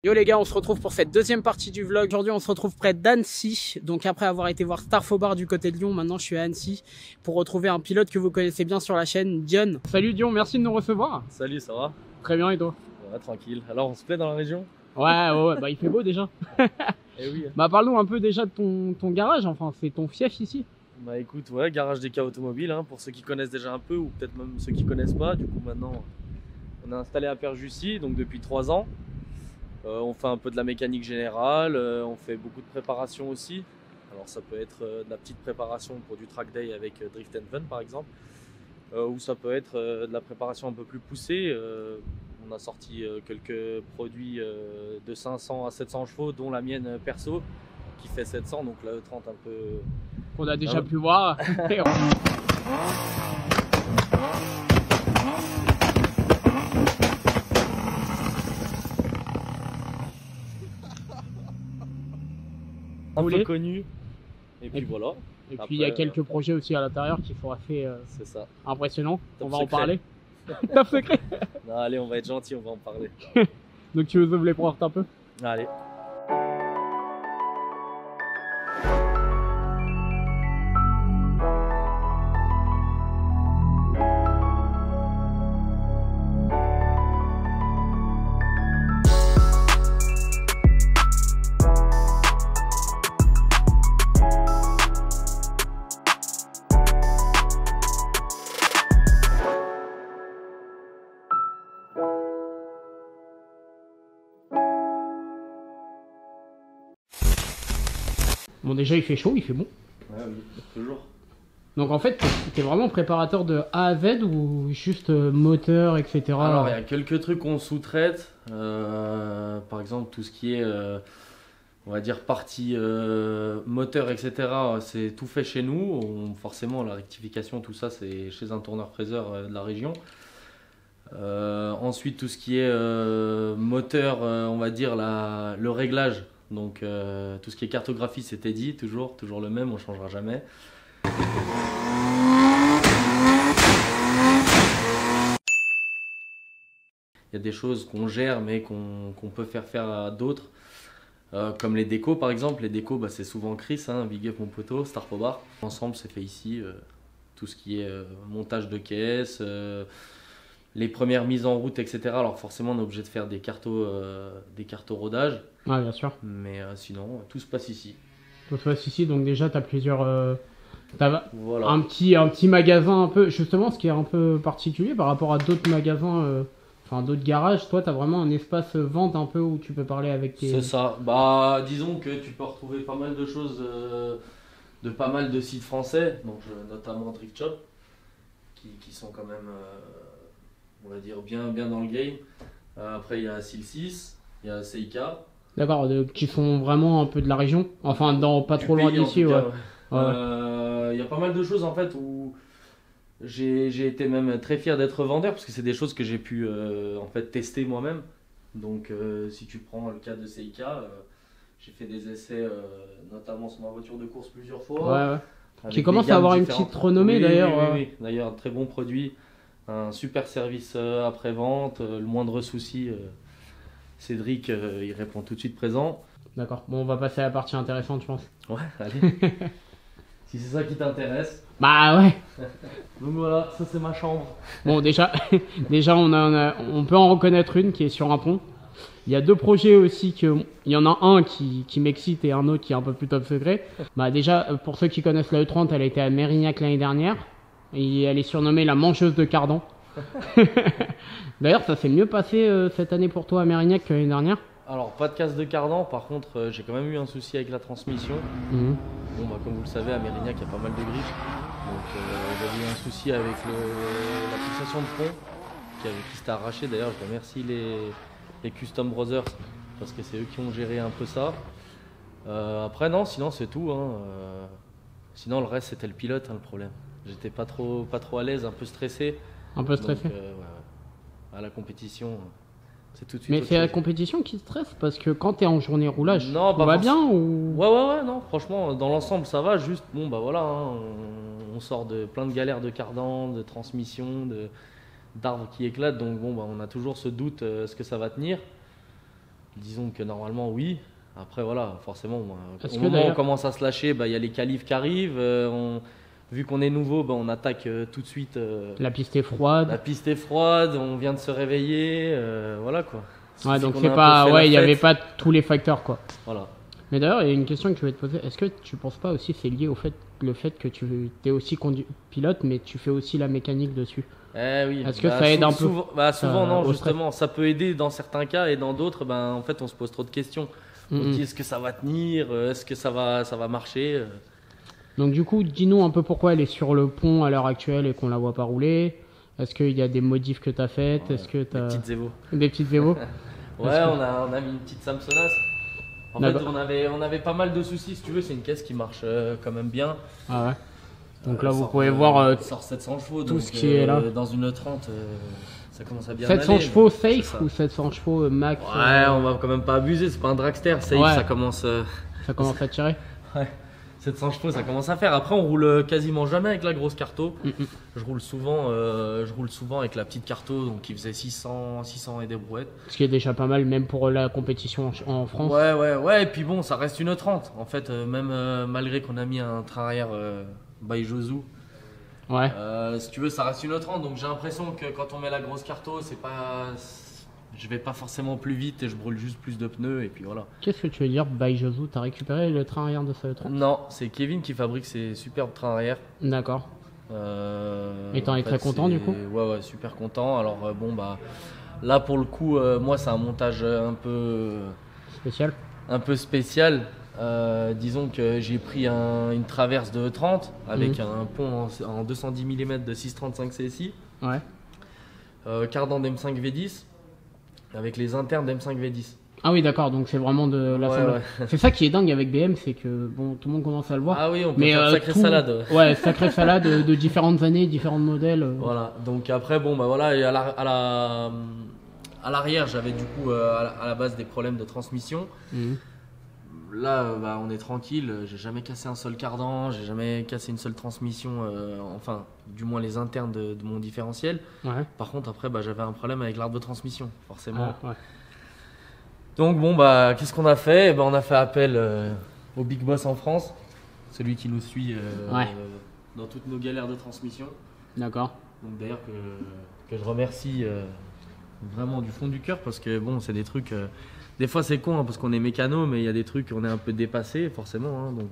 Yo les gars, on se retrouve pour cette deuxième partie du vlog. Aujourd'hui, on se retrouve près d'Annecy. Donc après avoir été voir Starfobar du côté de Lyon, maintenant je suis à Annecy pour retrouver un pilote que vous connaissez bien sur la chaîne, Dion. Salut Dion, merci de nous recevoir. Salut, ça va? Très bien, et toi? Ouais, tranquille. Alors, on se plaît dans la région? Ouais, bah il fait beau déjà. Eh oui. Bah parle-nous un peu déjà de ton garage, enfin c'est ton fief ici. Bah écoute, ouais, garage des cas automobiles, hein, pour ceux qui connaissent déjà un peu ou peut-être même ceux qui connaissent pas. Du coup, maintenant, on est installé à Perjussy, donc depuis 3 ans. On fait un peu de la mécanique générale, on fait beaucoup de préparation aussi. Alors ça peut être de la petite préparation pour du track day avec Drift and Fun par exemple, ou ça peut être de la préparation un peu plus poussée. On a sorti quelques produits de 500 à 700 chevaux, dont la mienne perso qui fait 700, donc la E30 un peu... Qu'on a déjà pu voir. un peu connu. Et puis voilà. Et puis il y a quelques projets aussi à l'intérieur qui sont assez c'est ça. Impressionnants. Top on va secret. en parler. Top secret. Non, allez, on va être gentil, on va en parler. Donc tu veux les prendre un peu? Allez. Bon déjà il fait chaud, il fait bon. Ouais, oui, toujours. Donc en fait t'es vraiment préparateur de A à Z ou juste moteur, etc. Alors il y a quelques trucs qu'on sous-traite. Par exemple tout ce qui est, on va dire partie moteur, etc. C'est tout fait chez nous. Forcément la rectification, tout ça c'est chez un tourneur-fraiseur de la région. Ensuite tout ce qui est moteur, on va dire le réglage. Donc tout ce qui est cartographie c'est Teddy, toujours le même, on ne changera jamais. Il y a des choses qu'on gère mais qu'on peut faire à d'autres. Comme les décos par exemple. Les décos bah, c'est souvent Chris, hein, Big Up mon poteau, Starfobar. Ensemble c'est fait ici, tout ce qui est montage de caisse, les premières mises en route, etc. Alors forcément on est obligé de faire des cartos rodage. Ouais bien sûr. Mais sinon tout se passe ici. Tout se passe ici, donc déjà t'as plusieurs... Voilà. un petit magasin un peu... Justement ce qui est un peu particulier par rapport à d'autres magasins... Enfin, d'autres garages, toi, tu as vraiment un espace vente un peu où tu peux parler avec tes... C'est ça. Bah, disons que tu peux retrouver pas mal de choses de pas mal de sites français, donc notamment Drift Shop, qui sont quand même, on va dire, bien dans le game. Après, il y a SIL 6, il y a Seika. D'accord, qui font vraiment un peu de la région, enfin, pas trop loin d'ici, ouais. Il y a pas mal de choses en fait où j'ai été même très fier d'être vendeur parce que c'est des choses que j'ai pu en fait tester moi-même. Donc si tu prends le cas de Seika, j'ai fait des essais notamment sur ma voiture de course plusieurs fois. Ouais. Qui commence à avoir une petite renommée d'ailleurs. Oui. D'ailleurs, très bon produit, un super service après-vente, le moindre souci, Cédric il répond tout de suite présent. D'accord, bon on va passer à la partie intéressante je pense. Ouais, allez. Si c'est ça qui t'intéresse. Bah ouais. Donc voilà, ça c'est ma chambre. Bon déjà on peut en reconnaître une qui est sur un pont. Il y a deux projets aussi, il y en a un qui m'excite et un autre qui est un peu plus top secret. Bah déjà pour ceux qui connaissent la E30, elle a été à Mérignac l'année dernière. Et elle est surnommée la mancheuse de cardan. D'ailleurs ça s'est mieux passé cette année pour toi à Mérignac que l'année dernière. Alors pas de casse de cardan, par contre j'ai quand même eu un souci avec la transmission. Bon bah comme vous le savez à Mérignac il y a pas mal de griffes. Donc j'avais eu un souci avec la fixation de pont qui s'était arraché. D'ailleurs je remercie les Custom Brothers parce que c'est eux qui ont géré un peu ça. Après non, sinon c'est tout, hein. Sinon le reste c'était le pilote, hein, le problème. J'étais pas trop à l'aise, un peu stressé. Un peu stressé. Donc, à la compétition c'est tout de suite. Mais c'est la compétition qui stresse parce que quand tu es en journée roulage, non, tout va bien ou... Ouais, non, franchement, dans l'ensemble ça va, juste, bon bah voilà, hein, on sort de plein de galères de cardan, de transmission, d'arbres qui éclatent, donc bon bah on a toujours ce doute, est-ce que ça va tenir? Disons que normalement, oui. Après, voilà, forcément, Est-ce au que moment où on d'ailleurs- commence à se lâcher, bah, il y a les qualifs qui arrivent. Vu qu'on est nouveau, bah, on attaque tout de suite. La piste est froide. La piste est froide, on vient de se réveiller. Voilà quoi. Ouais, Suffit donc qu'on c'est ait un peu pas, fait la ouais, il n'y avait fête. pas tous les facteurs quoi. Voilà. Mais d'ailleurs, il y a une question que je voulais te poser. Est-ce que tu penses pas aussi c'est lié au fait, le fait que tu es aussi pilote, mais tu fais aussi la mécanique dessus? Eh oui. Est-ce que ça aide un peu Souvent, non, au stress? justement. Ça peut aider dans certains cas et dans d'autres, ben, en fait, on se pose trop de questions. On se dit est-ce que ça va tenir? Est-ce que ça va marcher? Donc du coup, dis-nous un peu pourquoi elle est sur le pont à l'heure actuelle et qu'on la voit pas rouler. Est-ce qu'il y a des modifs que tu as faites? Est-ce que tu Des as petites Evo. des petites Evo? Ouais, Est-ce que- on a mis une petite Samsonas. En fait, D'accord. on avait pas mal de soucis, si tu veux. C'est une caisse qui marche quand même bien. Ah ouais. Donc là, Elle vous sort, pouvez voir elle sort 700 chevaux. tout donc, ce qui est là. Dans une 30, ça commence à bien 700 aller, chevaux c'est safe ça. ou 700 chevaux max? Ouais, on va quand même pas abuser. C'est pas un dragster. Safe, Ouais. ça commence. Ça commence à tirer. Ouais. 700 chevaux, ça commence à faire. Après, on roule quasiment jamais avec la grosse carto. Je roule souvent avec la petite carto, donc qui faisait 600 et des brouettes. Ce qui est déjà pas mal, même pour la compétition en France. Ouais. Et puis bon, ça reste une 30. En fait, même malgré qu'on a mis un train arrière by Josu, Ouais. si tu veux, ça reste une 30. Donc j'ai l'impression que quand on met la grosse carto, je vais pas forcément plus vite et je brûle juste plus de pneus et puis voilà. Qu'est-ce que tu veux dire by Josu? T'as récupéré le train arrière de ce 30? Non, c'est Kevin qui fabrique ces superbes trains arrière. D'accord. Et t'en En es fait, très content, du coup? Ouais, super content. Alors bon bah là pour le coup, moi c'est un montage Spécial? un peu spécial. Disons que j'ai pris une traverse de 30 avec un pont en 210 mm de 635 CSI, Ouais. cardan d'M5 V10 avec les internes d'M5 V10. Ah oui, d'accord, donc c'est vraiment de la Ouais. C'est ça qui est dingue avec BM, c'est que bon, tout le monde commence à le voir. Ah oui, on peut mais faire sacrée tout- salade. Ouais, sacrée salade de différentes années, différents modèles. Voilà, donc après, bon, bah voilà, et à l'arrière, j'avais du coup à la base des problèmes de transmission. Mhm. Là, bah, on est tranquille, j'ai jamais cassé un seul cardan, j'ai jamais cassé une seule transmission, enfin, du moins les internes de mon différentiel. Ouais. Par contre, après, bah, j'avais un problème avec l'arbre de transmission, forcément. Ah, ouais. Donc, bon, bah, qu'est-ce qu'on a fait? Eh ben, on a fait appel au Big Boss en France, celui qui nous suit Ouais. dans toutes nos galères de transmission. D'accord. Donc d'ailleurs que je remercie vraiment du fond du cœur parce que bon c'est des trucs des fois c'est con hein, parce qu'on est mécano mais il y a des trucs on est un peu dépassé forcément hein, donc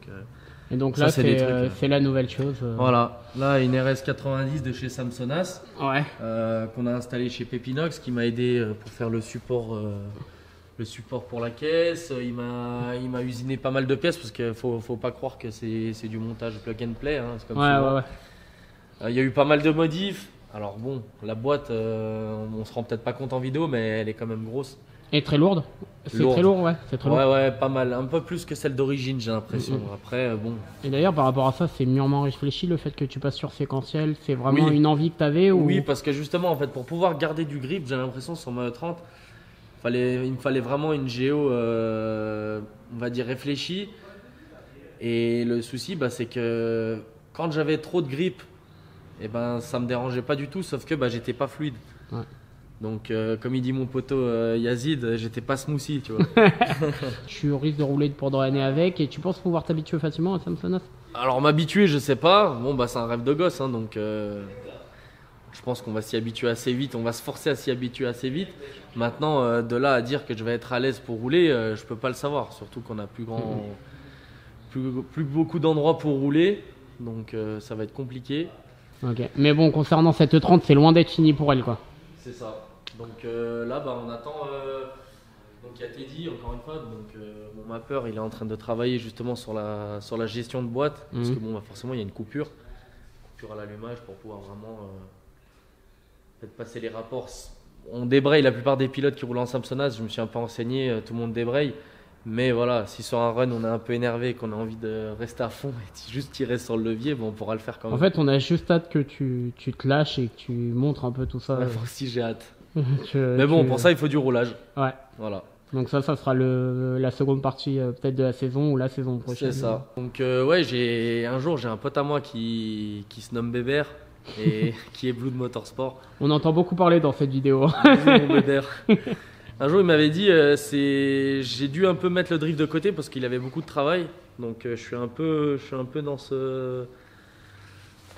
Et donc ça, là, c'est des trucs, c'est la nouvelle chose. voilà là une RS 90 de chez Samsonas Ouais. qu'on a installé chez Pepinox qui m'a aidé pour faire le support pour la caisse. Il m'a usiné pas mal de pièces parce qu'il faut pas croire que c'est du montage plug and play hein, c'est comme Ouais, souvent. ouais. Il y a eu pas mal de modifs. Alors bon, la boîte, on se rend peut-être pas compte en vidéo, mais elle est quand même grosse. Et très lourde? C'est Lourde. très lourd, ouais. C'est très lourd. Ouais, pas mal. Un peu plus que celle d'origine, j'ai l'impression. Après, bon. Et d'ailleurs, par rapport à ça, c'est mûrement réfléchi le fait que tu passes sur séquentiel. C'est vraiment Oui. une envie que tu avais ou... Oui, parce que justement, en fait, pour pouvoir garder du grip, j'ai l'impression sur ma 30, il me fallait vraiment une géo, on va dire, réfléchie. Et le souci, bah, c'est que quand j'avais trop de grip, et ben, ça me dérangeait pas du tout, sauf que bah, j'étais pas fluide. Ouais. Donc, comme il dit mon poteau Yazid, j'étais pas smoothie, tu vois. Tu risques de rouler pendant l'année avec et tu penses pouvoir t'habituer facilement à Samsonov? Alors, m'habituer, je sais pas. Bon, bah, c'est un rêve de gosse, hein, donc je pense qu'on va s'y habituer assez vite. On va se forcer à s'y habituer assez vite. Maintenant, de là à dire que je vais être à l'aise pour rouler, je peux pas le savoir. Surtout qu'on a plus beaucoup d'endroits pour rouler, donc ça va être compliqué. Ok. Mais bon, concernant cette 30, c'est loin d'être fini pour elle, quoi. C'est ça. Donc là, bah, on attend. Donc il y a Teddy, encore une fois. Donc mon mapper, il est en train de travailler justement sur la gestion de boîte. Parce que bon, bah, forcément, il y a une coupure à l'allumage pour pouvoir vraiment peut-être passer les rapports. On débraye la plupart des pilotes qui roulent en Samsonas. Je me suis un peu renseigné, tout le monde débraye. Mais voilà, si sur un run on est un peu énervé, qu'on a envie de rester à fond et juste tirer sur le levier, bon, on pourra le faire quand même. En fait, on a juste hâte que tu te lâches et que tu montres un peu tout ça. Ouais, moi aussi j'ai hâte. Que Mais bon, tu- pour ça il faut du roulage. Ouais. Voilà. Donc ça sera la seconde partie peut-être de la saison ou la saison prochaine. C'est ça. Donc ouais, un jour j'ai un pote à moi qui se nomme Bébert et qui est Blue de Motorsport. On entend beaucoup parler dans cette vidéo. Bonjour, mon Bébert. Un jour, il m'avait dit, j'ai dû un peu mettre le drift de côté parce qu'il avait beaucoup de travail. Donc, je suis un peu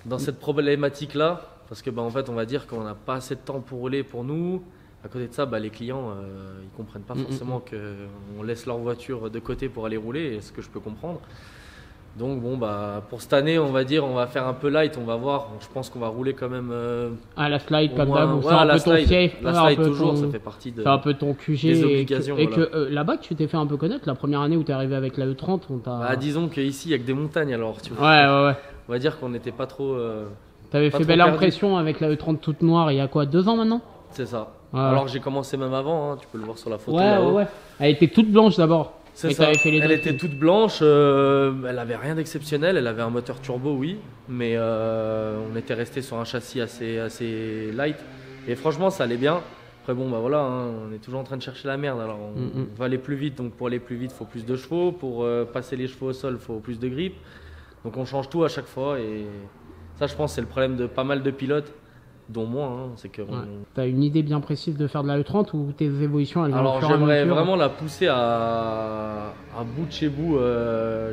dans cette problématique-là. Parce que, en fait, on va dire qu'on n'a pas assez de temps pour rouler pour nous. À côté de ça, les clients, ils comprennent pas forcément qu'on laisse leur voiture de côté pour aller rouler, ce que je peux comprendre. Donc bon, pour cette année, on va dire, on va faire un peu light, on va voir. Je pense qu'on va rouler quand même. La slide comme moins, d'hab, c'est un peu ton fief. La slide toujours, ça fait partie c'est un peu ton QG. des obligations. Et que là-bas, tu t'es fait un peu connaître. La première année où tu es arrivé avec la E30, on t'a. Disons qu'ici, il n'y a que des montagnes alors, tu vois. Ouais. On va dire qu'on n'était pas trop. T'avais fait belle impression avec la E30 toute noire il y a quoi, 2 ans maintenant? C'est ça. Ouais. Alors que j'ai commencé même avant, hein, tu peux le voir sur la photo. Ouais. Elle était toute blanche d'abord. C'est ça. Elle était toute blanche, elle avait rien d'exceptionnel, elle avait un moteur turbo, oui, mais on était resté sur un châssis assez light. Et franchement, ça allait bien. Après, bon, voilà, hein, on est toujours en train de chercher la merde. Alors, on va aller plus vite, donc pour aller plus vite, il faut plus de chevaux. Pour passer les chevaux au sol, il faut plus de grippe. Donc, on change tout à chaque fois. Et ça, je pense, c'est le problème de pas mal de pilotes, dont moi. Hein, c'est que T'as une idée bien précise de faire de la E30 ou tes évolutions elles vont Alors j'aimerais vraiment la pousser à bout de chez bout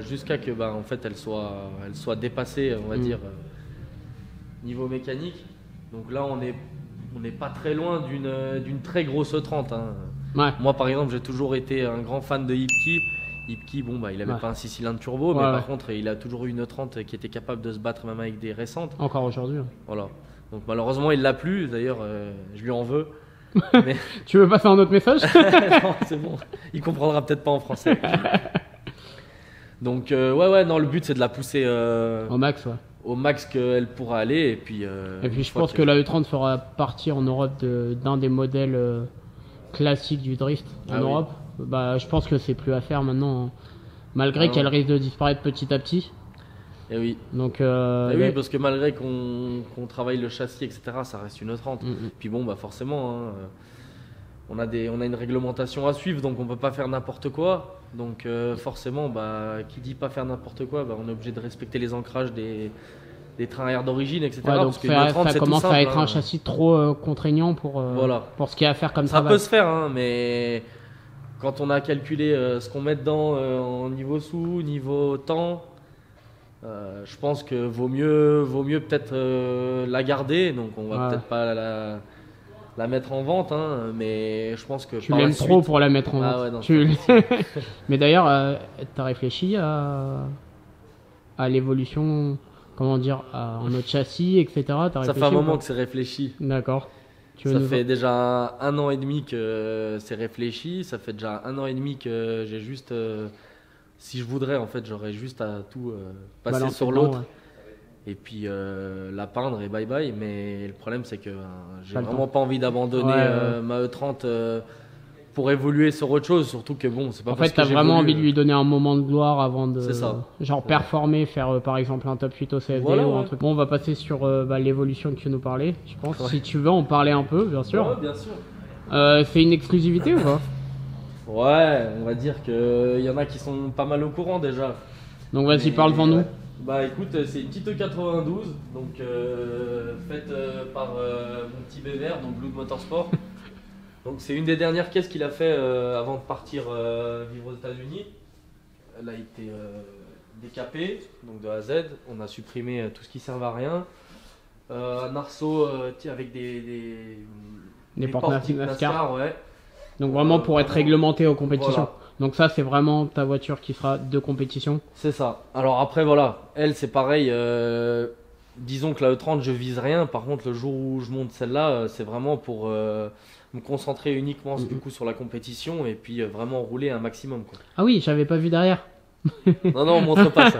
jusqu'à que en fait elle soit dépassée, on va dire, niveau mécanique. Donc là on n'est pas très loin d'une très grosse E30. Hein. Ouais. Moi par exemple j'ai toujours été un grand fan de Ipki. Ipki, il avait pas un 6 cylindres turbo, mais par contre il a toujours eu une E30 qui était capable de se battre même avec des récentes. Encore aujourd'hui. Voilà. Donc malheureusement il l'a plus, d'ailleurs je lui en veux. Mais... Tu veux passer un autre message? Non, c'est bon. Il comprendra peut-être pas en français. Donc non, le but c'est de la pousser au max, au max qu'elle pourra aller. Et puis je pense que la E30 fera partie en Europe d'un des modèles classiques du drift en Europe. Je pense que c'est plus à faire maintenant, hein. Malgré qu'elle risque de disparaître petit à petit. Et oui. Donc, oui, parce que malgré qu'on travaille le châssis, etc., ça reste une E30. Puis bon, forcément, hein, on a une réglementation à suivre, donc on peut pas faire n'importe quoi. Donc forcément, qui dit pas faire n'importe quoi, on est obligé de respecter les ancrages des trains à air d'origine, etc. Ouais, donc parce que E30, ça commence tout simple, à être un châssis trop contraignant pour ce qu'il y a à faire comme ça. Ça peut se faire, hein, mais quand on a calculé ce qu'on met dedans en niveau sous, niveau temps. Je pense que vaut mieux peut-être la garder, donc on va peut-être pas la mettre en vente, hein, mais je pense que tu l'aimes trop pour la mettre en vente. Ouais, non, mais d'ailleurs, t'as réfléchi à l'évolution, comment dire, en autre châssis, etc. Ça fait un moment que c'est réfléchi. D'accord. Ça fait déjà 1 an et demi que c'est réfléchi. Ça fait déjà 1 an et demi que j'ai juste si je voudrais, en fait, j'aurais juste à tout passer sur l'autre et puis la peindre et bye bye. Mais le problème, c'est que j'ai vraiment pas envie d'abandonner ma E30 pour évoluer sur autre chose. Surtout que c'est pas en fait, t'as vraiment envie de lui donner un moment de gloire avant de performer, faire par exemple un top 8 au CFD ou un truc. Bon, on va passer sur l'évolution que tu nous parlais, je pense. Si tu veux en parler un peu, bien sûr. Ouais, bien sûr. C'est une exclusivité ou pas? Ouais, on va dire qu'il y en a qui sont pas mal au courant déjà. Donc vas-y, parle devant nous. Écoute, c'est une petite E92, donc faite par mon petit BVR, donc Blue Motorsport. Donc c'est une des dernières caisses qu'il a fait avant de partir vivre aux États-Unis. Elle a été décapée, donc de A à Z. On a supprimé tout ce qui servait à rien. Un arceau avec des portes NASCAR, ouais. Donc vraiment pour être réglementé aux compétitions. Voilà. Donc ça c'est vraiment ta voiture qui sera de compétition. C'est ça. Alors après elle c'est pareil. Disons que la E30 je vise rien. Par contre le jour où je monte celle-là, c'est vraiment pour me concentrer uniquement du coup sur la compétition et puis vraiment rouler un maximum, quoi. Ah oui, j'avais pas vu derrière. Non, on montre pas ça.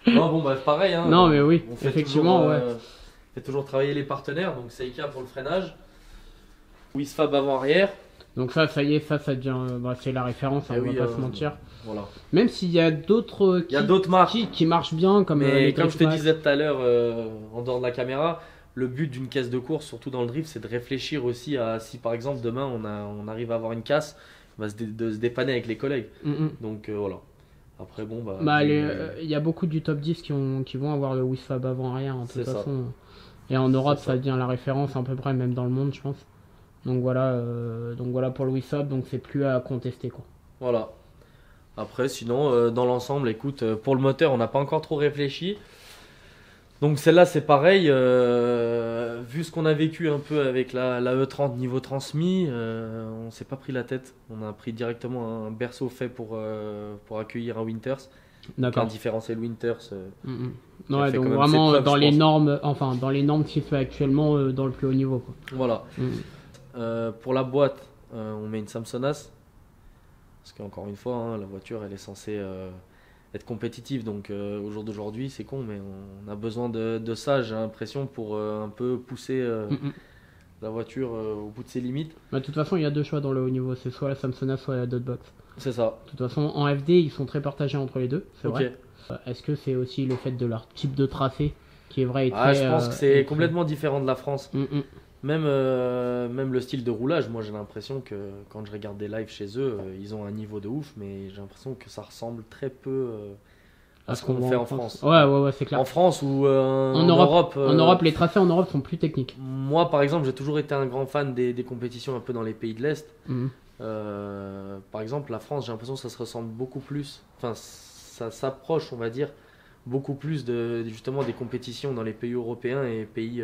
Non pareil. Hein, non mais oui, effectivement on fait toujours travailler les partenaires. Donc Seika pour le freinage, Wisfab avant-arrière. Donc ça y est, ça devient, c'est la référence, on va pas se mentir. Voilà. Même s'il y a d'autres marques qui marchent bien, comme comme je te disais tout à l'heure, en dehors de la caméra, le but d'une caisse de course, surtout dans le drift, c'est de réfléchir aussi à si par exemple demain on arrive à avoir une casse, de se dépanner avec les collègues. Donc voilà. Après il y a beaucoup du top 10 qui vont avoir le Wisfab avant-arrière, de toute façon. Et en Europe, ça devient la référence à peu près, même dans le monde, je pense. Donc voilà pour le Wissop, donc c'est plus à contester quoi. Voilà. Après, sinon, dans l'ensemble, écoute, pour le moteur, on n'a pas encore trop réfléchi. Donc celle-là, c'est pareil. Vu ce qu'on a vécu un peu avec la E30 niveau transmis, on s'est pas pris la tête. On a pris directement un berceau fait pour accueillir un Winters. D'accord. Un différentiel Winters. Ouais, fait donc quand même vraiment ses preuves, dans je les pense. normes, enfin dans les normes qu'il fait actuellement dans le plus haut niveau quoi. Voilà. Pour la boîte, on met une Samsonas. Parce qu'encore une fois, hein, la voiture, elle est censée être compétitive. Donc au jour d'aujourd'hui, c'est con, mais on a besoin de ça, j'ai l'impression, pour un peu pousser la voiture au bout de ses limites. Bah, de toute façon, il y a deux choix dans le haut niveau, c'est soit la Samsona, soit la Dotbox. C'est ça. De toute façon, en FD, ils sont très partagés entre les deux, c'est Ok. vrai. Est-ce que c'est aussi le fait de leur type de tracé qui est vrai et Ah, très, je pense que et c'est très- complètement différent de la France. Mm, mm. Même le style de roulage, moi j'ai l'impression que quand je regarde des lives chez eux, ils ont un niveau de ouf, mais j'ai l'impression que ça ressemble très peu à ce qu'on voit fait en France. Ouais, c'est clair. En France ou en Europe, Europe. en Europe, les tracés en Europe sont plus techniques. Moi par exemple, j'ai toujours été un grand fan des compétitions un peu dans les pays de l'Est. Mm. Par exemple, la France, j'ai l'impression que ça se ressemble beaucoup plus. Enfin, ça s'approche, on va dire, beaucoup plus justement des compétitions dans les pays européens et pays,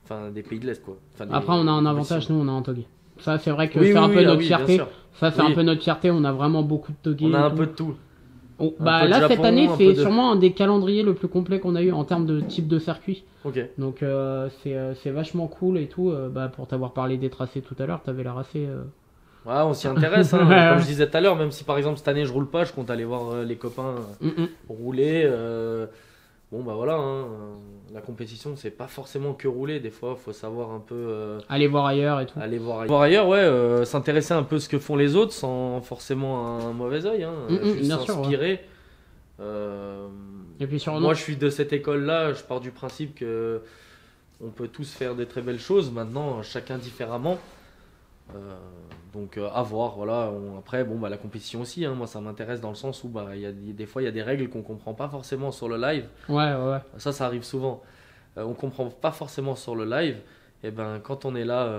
enfin, des pays de l'Est, quoi. Enfin, Après, on a un avantage, nous, on a un togé. Ça, c'est vrai que Oui, c'est un oui, peu oui, ah notre oui, bien fierté. sûr. Ça, c'est Oui. un peu notre fierté. On a vraiment beaucoup de togués. On a et un tout. peu de tout. Bah, peu de là, cette Japon, année, un c'est peu de- sûrement un des calendriers le plus complet qu'on a eu en termes de type de circuit. Ok. Donc, c'est vachement cool et tout. Bah, pour t'avoir parlé des tracés tout à l'heure, t'avais l'air assez. Ouais, on s'y intéresse, hein. Ouais. Comme je disais tout à l'heure, même si par exemple cette année je roule pas, je compte aller voir les copains rouler. Bon, bah voilà, hein. La compétition, c'est pas forcément que rouler. Des fois, faut savoir un peu Aller voir ailleurs et tout. aller voir ailleurs. Voir ailleurs, ouais, s'intéresser un peu ce que font les autres sans forcément un mauvais œil, hein. Juste bien sûr, s'inspirer. Et puis sur Moi, je suis de cette école-là. Je pars du principe que on peut tous faire des très belles choses. Maintenant, chacun différemment. Donc à voir, voilà. Après, bon, bah, la compétition aussi, hein. Moi ça m'intéresse dans le sens où bah, des fois il y a des règles qu'on comprend pas forcément sur le live. Ouais. Ça arrive souvent. On comprend pas forcément sur le live. Et ben quand on est là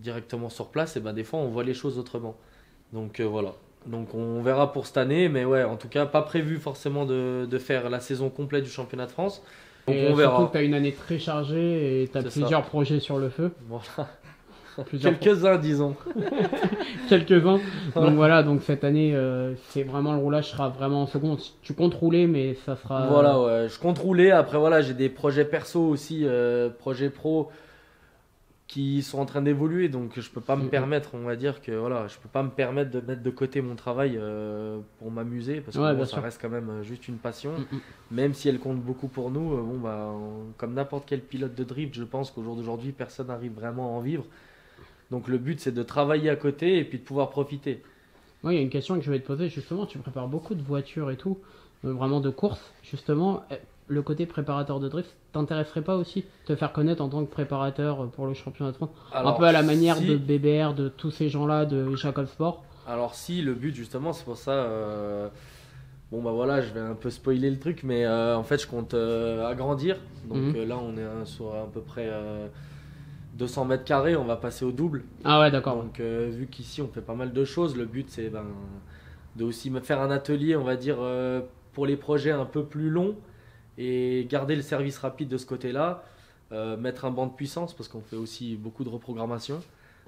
directement sur place, et ben des fois on voit les choses autrement. Donc voilà. Donc on verra pour cette année, mais ouais, en tout cas pas prévu forcément de faire la saison complète du championnat de France. Donc Et on verra. surtout que t'as une année très chargée et t'as C'est plusieurs projets sur le feu. Voilà. Plusieurs Quelques-uns disons. quelques-uns. Donc voilà, donc cette année, c'est vraiment le roulage sera vraiment en seconde. Tu comptes rouler, mais ça sera. Voilà, ouais. Je compte rouler. Après, voilà, j'ai des projets perso aussi, projets pro qui sont en train d'évoluer. Donc, je peux pas me permettre, on va dire que voilà, je peux pas me permettre de mettre de côté mon travail pour m'amuser parce que Ouais, bon, bien ça sûr. reste quand même juste une passion. Mm, mm. Même si elle compte beaucoup pour nous, bon, bah, comme n'importe quel pilote de drift, je pense qu'au jour d'aujourd'hui, personne n'arrive vraiment à en vivre. Donc, le but, c'est de travailler à côté et puis de pouvoir profiter. Ouais, il y a une question que je vais te poser justement. Tu prépares beaucoup de voitures et tout, vraiment de courses. Justement, le côté préparateur de drift t'intéresserait pas aussi te faire connaître en tant que préparateur pour le championnat de France, un Alors, peu à la manière si- de BBR, de tous ces gens-là, de Jacob Sport. Alors si, le but justement, c'est pour ça, bon bah voilà, je vais un peu spoiler le truc, mais en fait je compte agrandir. Donc là on est sur à peu près 200 mètres carrés, on va passer au double. Ah ouais, d'accord. Donc vu qu'ici on fait pas mal de choses, le but c'est de aussi me faire un atelier, on va dire, pour les projets un peu plus longs et garder le service rapide de ce côté-là, mettre un banc de puissance parce qu'on fait aussi beaucoup de reprogrammation.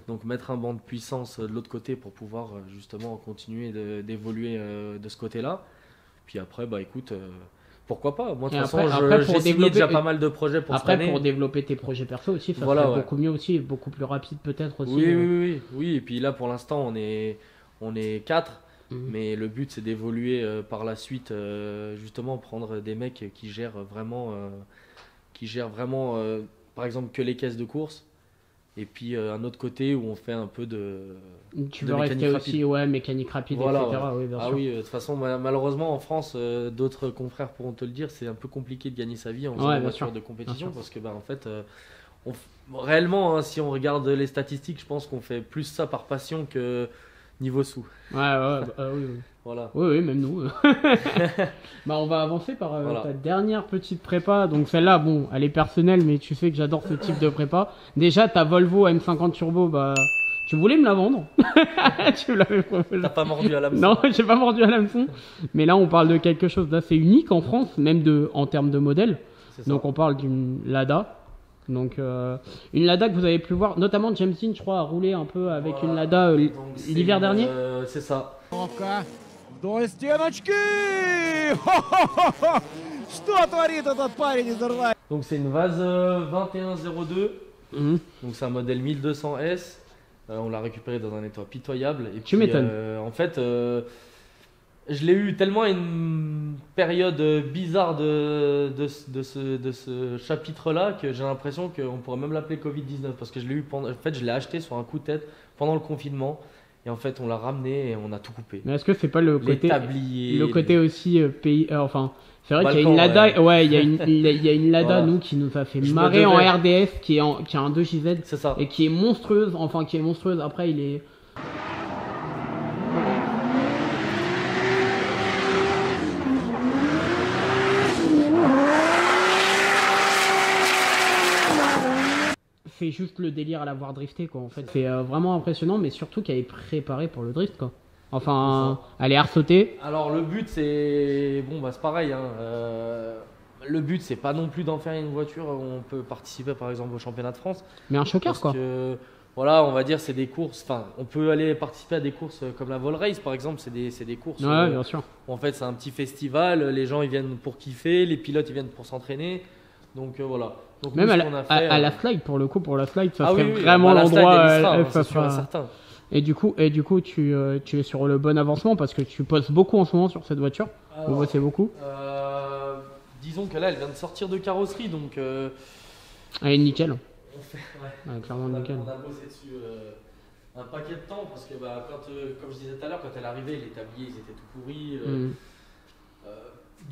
Donc mettre un banc de puissance de l'autre côté pour pouvoir justement continuer d'évoluer de ce côté-là. Puis après, bah écoute, pourquoi pas. Moi de Et toute après- façon, après, pour j'ai signé développer- déjà pas mal de projets pour cette Après, année. pour développer tes projets perso aussi, ça Voilà, serait ouais. beaucoup mieux aussi, et beaucoup plus rapide peut-être aussi. Oui. Et puis là, pour l'instant, on est 4. Mhm. Mais le but, c'est d'évoluer par la suite, justement, prendre des mecs qui gèrent vraiment, par exemple, que les caisses de course. Et puis un autre côté où on fait un peu Tu de veux mécanique rester rapide. aussi, ouais, mécanique rapide, Voilà, etc. ouais. Oui, bien Ah sûr. oui, de toute façon, malheureusement, en France, d'autres confrères pourront te le dire, c'est un peu compliqué de gagner sa vie en faisant Ouais, une bien voiture sûr. de compétition Bien sûr. parce que, bah, en fait, réellement, hein, si on regarde les statistiques, je pense qu'on fait plus ça par passion que niveau sous. Ouais, ouais, oui, oui. Voilà. Oui, oui, même nous. Bah, on va avancer par Voilà. ta dernière petite prépa. Donc celle-là, bon, elle est personnelle, mais tu sais que j'adore ce type de prépa. Déjà, ta Volvo M50 Turbo, bah, tu voulais me la vendre. Tu me l'avais proposé. T'as pas mordu à l'hameçon. Non, j'ai pas mordu à l'hameçon. Mais là, on parle de quelque chose d'assez unique en France, même en termes de modèle. C'est ça. Donc on parle d'une Lada. Donc une Lada que vous avez pu voir, notamment James Dean, je crois, a roulé un peu avec une Lada Donc, c'est l'hiver une, dernier. C'est ça. Вдоль стеночки! Хо-хо-хо-хо! Что творит этот парень из Ирландии? Donc c'est une Vase 2102. Mhm. Donc c'est un modèle 1200S. On l'a récupéré dans un état pitoyable. Et Tu puis, m'étonnes. En fait, je l'ai eu tellement à une période bizarre de ce chapitre-là que j'ai l'impression qu'on pourrait même l'appeler Covid-19 parce que je l'ai eu en fait, je l'ai acheté sur un coup de tête pendant le confinement et en fait, on l'a ramené et on a tout coupé. Mais est-ce que c'est pas le Les côté, tabliers, le côté aussi pays, enfin, c'est vrai qu'il y a Balkan, une Lada, ouais. ouais, il y a une Lada Voilà. nous qui nous a fait Je me marrer en devais. RDS qui a un 2JZ C'est ça. et qui est monstrueuse, enfin qui est monstrueuse. Après, il est c'est juste le délire à la voir drifter quoi en fait. C'est vraiment impressionnant mais surtout qu'elle est préparée pour le drift quoi. Enfin, elle est arsautée. Alors le but c'est bon bah c'est pareil hein. Le but c'est pas non plus d'en faire une voiture où on peut participer par exemple au championnat de France Mais un choker parce quoi. que voilà on va dire c'est des courses enfin on peut aller participer à des courses comme la Vol Race par exemple c'est des courses Ouais, bien sûr. où, en fait c'est un petit festival les gens ils viennent pour kiffer les pilotes ils viennent pour s'entraîner donc voilà donc Même nous, à ce la, qu'on a à- fait, à la slide pour le coup pour la slide ça ah serait oui, oui, vraiment bah, la slide, l'endroit elle y sera, hein, ça c'est sûr et sera- certain. Et du coup tu es sur le bon avancement parce que tu postes beaucoup en ce moment sur cette voiture. Vous Alors, bossez beaucoup. disons que là elle vient de sortir de carrosserie donc Elle est nickel. on fait ouais. Ouais, clairement On a, nickel. on a bossé dessus un paquet de temps parce que bah, quand, comme je disais tout à l'heure, quand elle est arrivée, les tabliers ils étaient tout pourris. Mhm.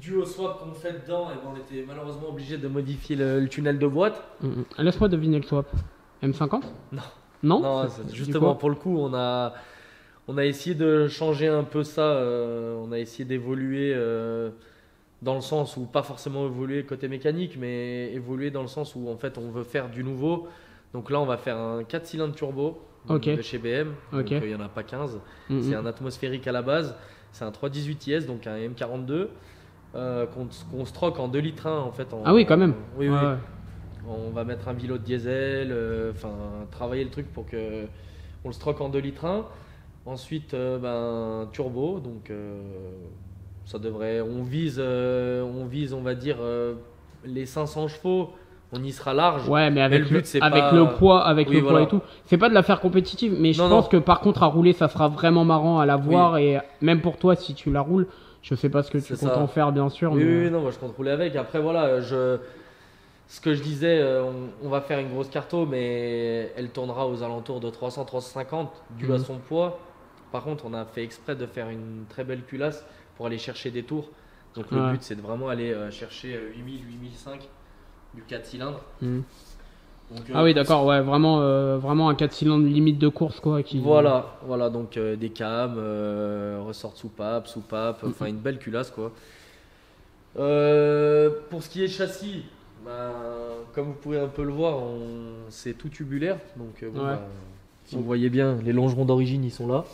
Dû au swap qu'on fait dedans, et ben, on était malheureusement obligé de modifier le tunnel de boîte. Mhm. Laisse-moi deviner le swap. M50 Non. Non, Non, Du justement coup pour le coup, on a essayé de changer un peu ça. On a essayé d'évoluer dans le sens où pas forcément évoluer côté mécanique, mais évoluer dans le sens où en fait on veut faire du nouveau. Donc là, on va faire un 4 cylindres turbo Ok. de chez BM. Donc Ok. il n'y en a pas 15. Mhm. C'est un atmosphérique à la base. C'est un 318 IS, donc un M42 qu'on stroke en 2 litres 1 en fait. Ah oui, quand même. Oui, Ouais, oui. ouais. On va mettre un bilot de diesel, enfin travailler le truc pour que on le stroke en 2 litres 1. Ensuite, turbo, donc ça devrait. On vise, on va dire les 500 chevaux. On y sera large. Ouais, mais avec, le but, c'est avec pas- le poids, avec Oui, le poids voilà. et tout. C'est pas de la faire compétitive, mais je Non, pense non. que par contre à rouler, ça sera vraiment marrant à la voir et même pour toi si tu la roules, je sais pas ce que tu C'est comptes ça. en faire bien sûr. Oui, mais... oui, non, moi je compte rouler avec. Après, voilà, ce que je disais, on va faire une grosse carto, mais elle tournera aux alentours de 300-350 dû à Mhm. son poids. Par contre, on a fait exprès de faire une très belle culasse pour aller chercher des tours. Donc le Ouais. but, c'est de vraiment aller chercher 8000-8005 du 4 cylindres. Mhm. Donc, Ah oui, d'accord, ouais, vraiment un 4 cylindres limite de course quoi. Voilà, donc des cams, ressorts soupape, enfin une belle culasse quoi. Pour ce qui est châssis, comme vous pouvez un peu le voir, c'est tout tubulaire. Donc Ouais. si vous voyez bien, les longerons d'origine ils sont là.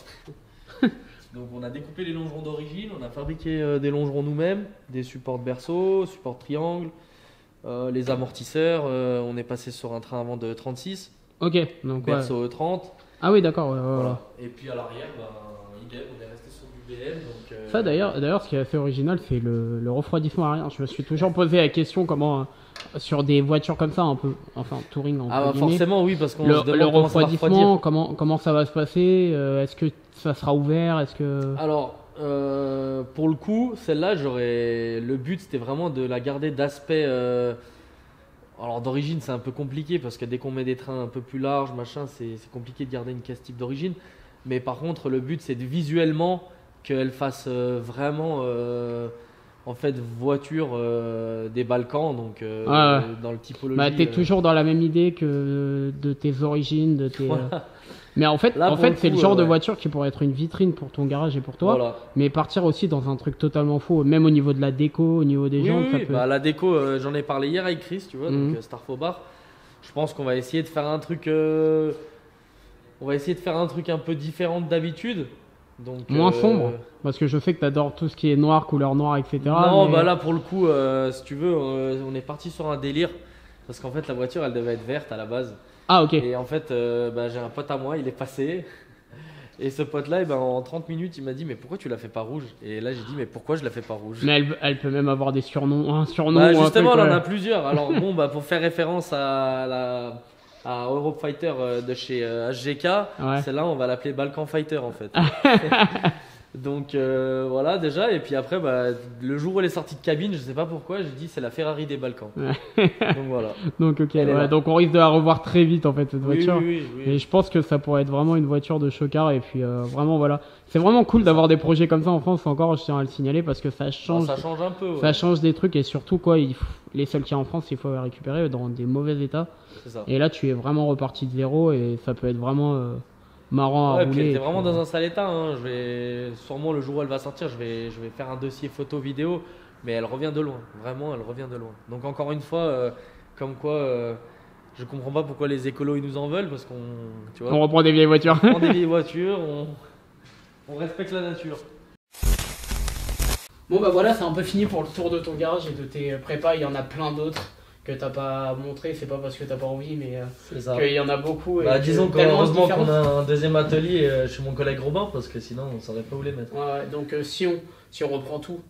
Donc on a découpé les longerons d'origine, on a fabriqué des longerons nous-mêmes, des supports de berceau, supports de triangle, les amortisseurs, on est passé sur un train avant de 36, Ok, donc ouais. berceau 30. Ah oui, d'accord, ouais, ouais, ouais. Voilà. Et puis à l'arrière, idem, on est resté sur du BM. Donc, Ça d'ailleurs, ce qui est assez original, c'est le refroidissement arrière. Je me suis toujours posé la question comment sur des voitures comme ça, un peu, enfin touring entre Ah bah guillemets, forcément oui parce qu'on le se demande comment ça va refroidissement, refroidir. comment ça va se passer, est-ce que ça sera ouvert, est-ce que Alors pour le coup celle-là le but c'était vraiment de la garder d'aspect alors d'origine c'est un peu compliqué parce que dès qu'on met des trains un peu plus larges machin c'est compliqué de garder une caisse type d'origine mais par contre le but c'est de visuellement qu'elle fasse vraiment en fait voiture des Balkans donc Ouais. dans le typologie bah t'es toujours dans la même idée que de tes origines, de tes Voilà. Mais en fait, Là, pour le c'est le coup, genre de ouais. voiture qui pourrait être une vitrine pour ton garage et pour toi. Voilà. Mais partir aussi dans un truc totalement faux, même au niveau de la déco, au niveau des Oui, jantes, oui, ça oui. peut. Bah, la déco, j'en ai parlé hier avec Chris, tu vois, Mhm. donc Starfo Bar. Je pense qu'on va essayer de faire un truc. On va essayer de faire un truc un peu différent d'habitude. Donc, Moins sombre. Parce que je sais que t'adores tout ce qui est noir, couleur noire, etc. Non, mais- bah là pour le coup, si tu veux, on est parti sur un délire. Parce qu'en fait, la voiture elle devait être verte à la base. Ah, ok. Et en fait, bah, j'ai un pote à moi, il est passé. Et ce pote-là, eh ben, en 30 minutes, il m'a dit: mais pourquoi tu la fais pas rouge? Et là, j'ai dit: mais pourquoi je la fais pas rouge? Mais elle peut même avoir des surnoms, un surnom Bah, ou un justement, truc, elle en ouais. a plusieurs. Alors bon, bah, pour faire référence à Eurofighter de chez HGK, Ouais. celle-là, on va l'appeler Balkan Fighter en fait. Donc voilà déjà, et puis après, bah, le jour où elle est sortie de cabine, je sais pas pourquoi, j'ai dit c'est la Ferrari des Balkans. Donc voilà. Donc, ok. Elle est Ouais, là. donc on risque de la revoir très vite en fait, cette Oui, voiture. oui, oui, Et oui. je pense que ça pourrait être vraiment une voiture de chocard. Et puis vraiment, voilà. C'est vraiment cool d'avoir des projets comme ça en France encore, je tiens à le signaler, parce que ça change. Ça change un peu. Ouais. Ça change des trucs et surtout quoi, les seuls qu'il y a en France, il faut les récupérer dans des mauvais états. C'est ça. Et là, tu es vraiment reparti de zéro et ça peut être vraiment marrant Ouais, à puis rouler. elle et était puis, vraiment dans un sale état. Hein. Je vais sûrement le jour où elle va sortir, je vais faire un dossier photo vidéo, mais elle revient de loin. Vraiment, elle revient de loin. Donc encore une fois, comme quoi, je comprends pas pourquoi les écolos ils nous en veulent parce qu'on, tu vois, On reprend des vieilles voitures. on prend des vieilles voitures, on respecte la nature. Bon bah voilà, c'est un peu fini pour le tour de ton garage et de tes prépas. Il y en a plein d'autres que t'as pas montré. C'est pas parce que t'as pas envie, mais C'est ça. qu'il y en a beaucoup. Et Bah, que disons tellement qu'heureusement différents. qu'on a un deuxième atelier chez mon collègue Robin parce que sinon on saurait pas où les mettre. Ouais, ouais, donc si on reprend tout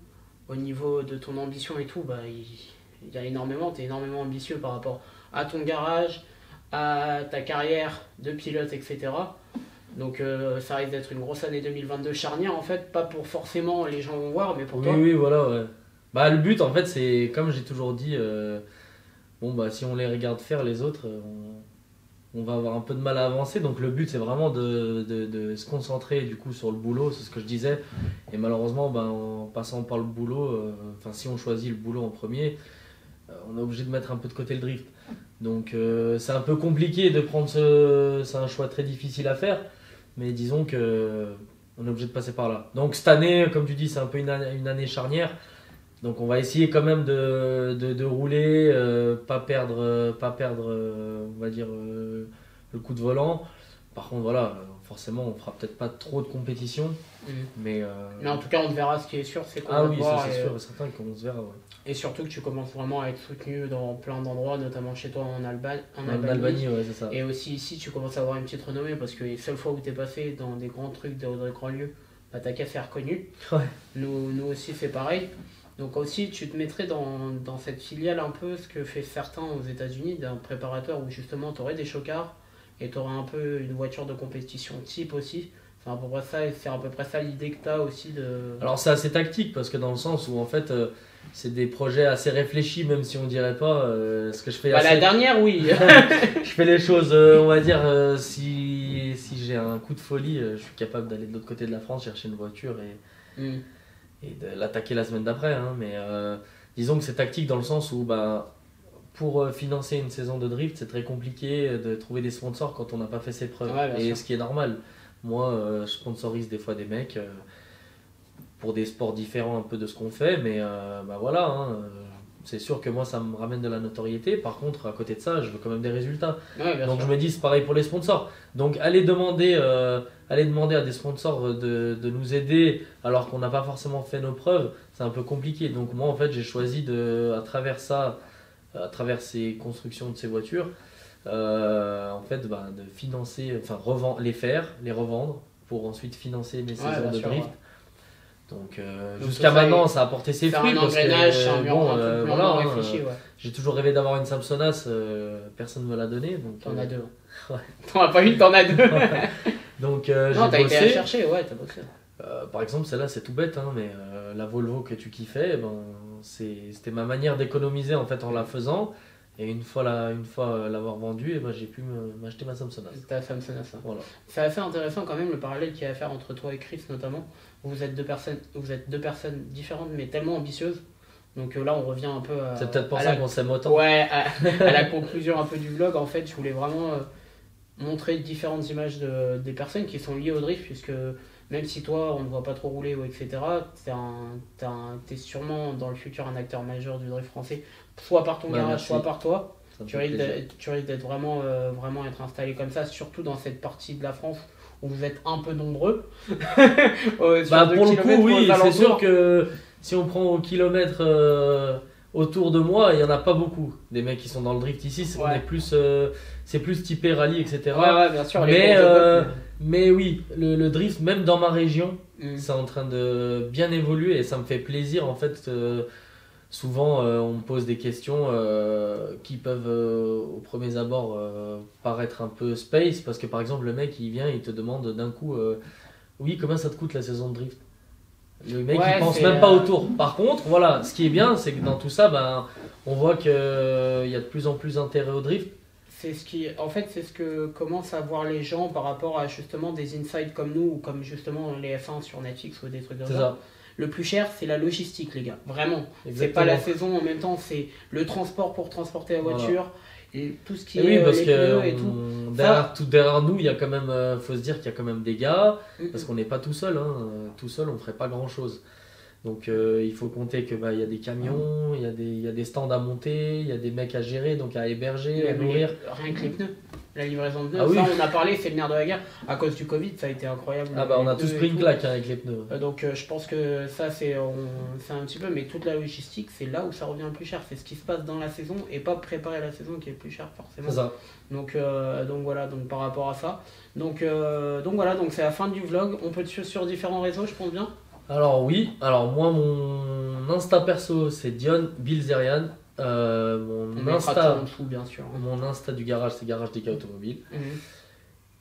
au niveau de ton ambition et tout, bah il y a énormément. T'es énormément ambitieux par rapport à ton garage, à ta carrière de pilote, etc. Donc ça risque d'être une grosse année 2022 charnière en fait, pas pour forcément les gens vont voir, mais pour Oui, toi. oui, voilà, ouais. Bah, le but en fait, c'est comme j'ai toujours dit, bon, bah, si on les regarde faire les autres, on va avoir un peu de mal à avancer. Donc, le but, c'est vraiment de se concentrer du coup sur le boulot, c'est ce que je disais. Et malheureusement, ben, en passant par le boulot, enfin, si on choisit le boulot en premier, on est obligé de mettre un peu de côté le drift. Donc, c'est un peu compliqué de prendre c'est un choix très difficile à faire. Mais disons que on est obligé de passer par là. Donc cette année, comme tu dis, c'est un peu une année charnière. Donc on va essayer quand même de rouler, pas perdre, on va dire, le coup de volant. Par contre, voilà, forcément, on fera peut-être pas trop de compétition. Mais en tout cas, on te verra. Ce qui est sûr, c'est qu'on ah va oui, te ça voir. c'est sûr et certain qu'on se verra. Ouais. Et surtout que tu commences vraiment à être soutenu dans plein d'endroits, notamment chez toi en En Albanie. Albanie, ouais, c'est ça. Et aussi ici, tu commences à avoir une petite renommée parce que les seules fois où tu es passé dans des grands trucs, dans des grands lieux, bah, ta caisse est reconnue. Ouais. Nous aussi, c'est pareil. Donc aussi, tu te mettrais dans cette filiale un peu ce que fait certains aux États-Unis, d'un préparateur où justement tu aurais des chocards et tu aurais un peu une voiture de compétition type aussi. C'est à peu près ça, et c'est à peu près ça l'idée que tu as aussi de. Alors c'est assez tactique parce que dans le sens où en fait c'est des projets assez réfléchis même si on dirait pas ce que je fais Bah, assez... la dernière, oui. Je fais les choses on va dire si j'ai un coup de folie je suis capable d'aller de l'autre côté de la France chercher une voiture et de l'attaquer la semaine d'après hein. Mais disons que c'est tactique dans le sens où bah, pour financer une saison de drift c'est très compliqué de trouver des sponsors quand on n'a pas fait ses preuves Ouais, bien et sûr. ce qui est normal. Moi, je sponsorise des fois des mecs pour des sports différents un peu de ce qu'on fait, mais bah voilà, hein, c'est sûr que moi ça me ramène de la notoriété. Par contre, à côté de ça, je veux quand même des résultats. Ouais, bien Donc sûr. je me dis, c'est pareil pour les sponsors. Donc allez demander à des sponsors de nous aider alors qu'on n'a pas forcément fait nos preuves, c'est un peu compliqué. Donc moi en fait, j'ai choisi à travers ça, à travers ces constructions de ces voitures, en fait, bah, de financer, enfin les revendre pour ensuite financer mes saisons bien de sûr, drift. ouais. Donc, Donc, jusqu'à ça, maintenant, ça a porté ses Faire fruits un parce que engrenage, un bon, plan voilà, réfléchi, ouais. j'ai toujours rêvé d'avoir une Samsonas, personne ne me l'a donné. Donc, T'en as deux. Ouais. T'en as pas une, t'en as deux. donc Non, t'as j'ai été à bossé. chercher, ouais, t'as bossé. Par exemple, celle-là, c'est tout bête, hein, mais la Volvo que tu kiffais, ben, c'était ma manière d'économiser en fait en la faisant. Et une fois l'avoir vendue, ben, j'ai pu m'acheter ma Samsonas. T'as Samsung à ça. Voilà. C'est assez intéressant quand même le parallèle qu'il y a à faire entre toi et Chris notamment. Vous êtes deux personnes différentes mais tellement ambitieuses. Donc là on revient un peu à. C'est peut-être pour à ça la- qu'on s'aime autant. Ouais, à la conclusion un peu du vlog en fait, je voulais vraiment montrer différentes images des personnes qui sont liées au drift, puisque même si toi on ne voit pas trop rouler ou etc, t'es sûrement dans le futur un acteur majeur du drift français, soit par ton garage, merci. soit par toi. Ça me Tu fait risques plaisir. d'être vraiment, vraiment être installé comme ça, surtout dans cette partie de la France où vous êtes un peu nombreux. Sur Bah, 2 pour le coup, kilomètres oui, aux c'est alentours. sûr que si on prend au kilomètre autour de moi, il n'y en a pas beaucoup. Des mecs qui sont dans le drift ici, on Ouais. est plus, c'est plus typé rallye, etc. Ouais, bien sûr. les Mais, courses de golf, mais oui, le drift, même dans ma région, mais- c'est en train de bien évoluer et ça me fait plaisir en fait. Souvent, on me pose des questions qui peuvent, au premier abord, paraître un peu space parce que par exemple, le mec il vient, il te demande d'un coup, oui, combien ça te coûte la saison de drift? Le mec Ouais, il pense c'est, même pas au tour. Par contre, voilà, ce qui est bien, c'est que dans tout ça, ben, on voit qu'il y a de plus en plus d'intérêt au drift. C'est ce que commencent à voir les gens par rapport à justement des insights comme nous ou comme justement les F1 sur Netflix ou des trucs comme C'est ça. ça. Le plus cher, c'est la logistique, les gars. Vraiment. C'est Exactement. pas la saison en même temps, c'est le transport pour transporter la voiture et tout ce qui Et oui, est parce les que pneus et tout. derrière nous, il y a quand même, faut se dire qu'il y a quand même des gars, Mhm. parce qu'on n'est pas tout seul. Hein. Tout seul, on ferait pas grand chose. Donc il faut compter que il y a des camions, il y a des stands à monter, il y a des mecs à gérer, donc à héberger, à Mais nourrir. rien que les pneus. La livraison de pneus, Ah oui. ça on a parlé, c'est le nerf de la guerre. À cause du Covid, ça a été incroyable. Ah bah on a Les tous pneus pris et une tout. claque hein, avec les pneus. Donc je pense que ça c'est un petit peu, mais toute la logistique c'est là où ça revient le plus cher, c'est ce qui se passe dans la saison et pas préparer la saison qui est le plus cher forcément. C'est ça. Donc voilà, donc par rapport à ça. Donc voilà, donc c'est la fin du vlog, on peut te suivre sur différents réseaux je pense bien. Alors oui, alors moi mon Insta perso c'est Dion Bilzerian. On Mon mettra tout Insta, en dessous bien sûr. mon Insta du garage c'est Garage DK Automobile. Mhm.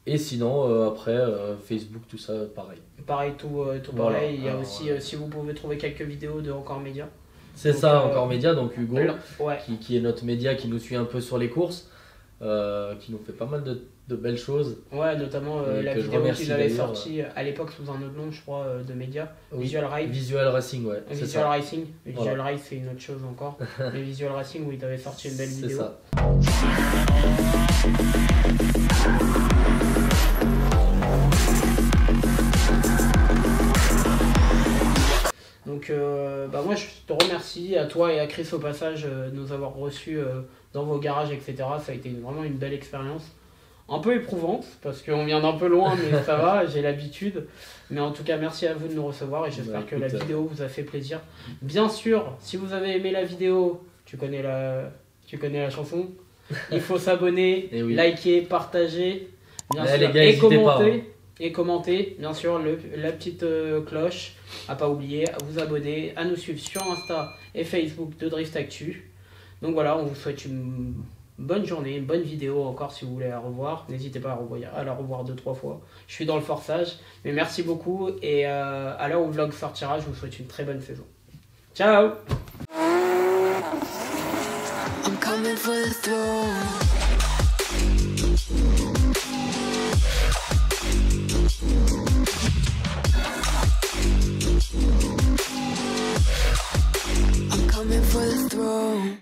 Et sinon après Facebook tout ça pareil. Pareil, tout Voilà. pareil, il y a Alors, aussi, si vous pouvez trouver quelques vidéos de Encore Média. C'est Donc, ça, Encore Média, donc Hugo, Ouais. qui est notre média, qui nous suit un peu sur les courses, qui nous fait pas mal de belles choses. Ouais, notamment Et la que je vidéo remercie qu'ils avaient d'ailleurs. sortie à l'époque sous un autre nom, je crois, de média, Oui. Visual Ride. Visual Racing, ouais, c'est Visual ça. Racing. Visual Voilà. Ride, c'est une autre chose encore. Mais Visual Racing, où ils avaient sorti une belle C'est vidéo. ça. Donc, moi, je te remercie à toi et à Chris au passage de nous avoir reçus dans vos garages, etc. Ça a été vraiment une belle expérience. Un peu éprouvante, parce qu'on vient d'un peu loin, mais ça va, j'ai l'habitude. Mais en tout cas, merci à vous de nous recevoir et j'espère Bah, que la écoute, vidéo vous a fait plaisir. Bien sûr, si vous avez aimé la vidéo, tu connais la chanson. Il faut s'abonner, Eh oui. liker, partager, bien Eh, sûr, les gars, et n'hésitez pas, commenter. hein. Et commenter, bien sûr, la petite cloche, à pas oublier, à vous abonner, à nous suivre sur Insta et Facebook de Drift Actu. Donc voilà, on vous souhaite une bonne journée, une bonne vidéo encore si vous voulez la revoir. N'hésitez pas à la revoir 2-3 fois. Je suis dans le forçage, mais merci beaucoup et à l'heure où le vlog sortira, je vous souhaite une très bonne saison. Ciao! I'm coming for the throne. I'm coming for the throne.